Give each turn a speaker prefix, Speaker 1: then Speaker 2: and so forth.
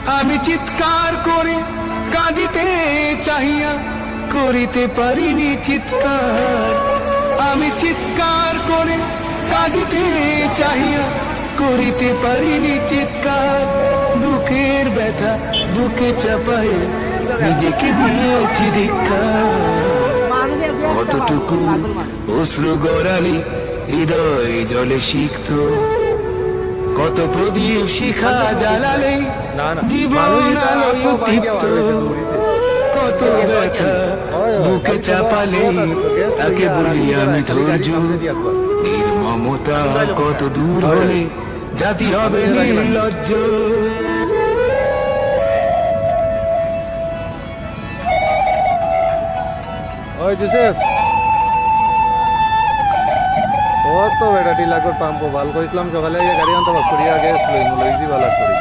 Speaker 1: আমি চিৎকার করে কাঁদিতে চাহিয়া করিতে পারিনি চিৎকার। আমি চিৎকার করে কাঁদিতে চাহিয়া করিতে পারিনি চিৎকার। বুকের ব্যথা বুকে চাপায় নিজেকে দিয়েছি ধিক্কার। কতটুকু অশ্রু গড়ালি হৃদয় জলে সিক্ত, কত প্রদীপ শিখা জ্বালালে জীবন আলোয় দীপ্ত। কত ব্যথা বুকে চাপালে তাকে বলি আমি ধৈর্য। নির্মমতা কত দূর হলে জাতি হবে নির্লজ্জ।
Speaker 2: ওই জোসেফ ও তো বেটা টিলাকর পাম্প ভাল কইছিলাম সকালে গাড়ি আনতে করিয়া গেছিল লইছি ভালো করি।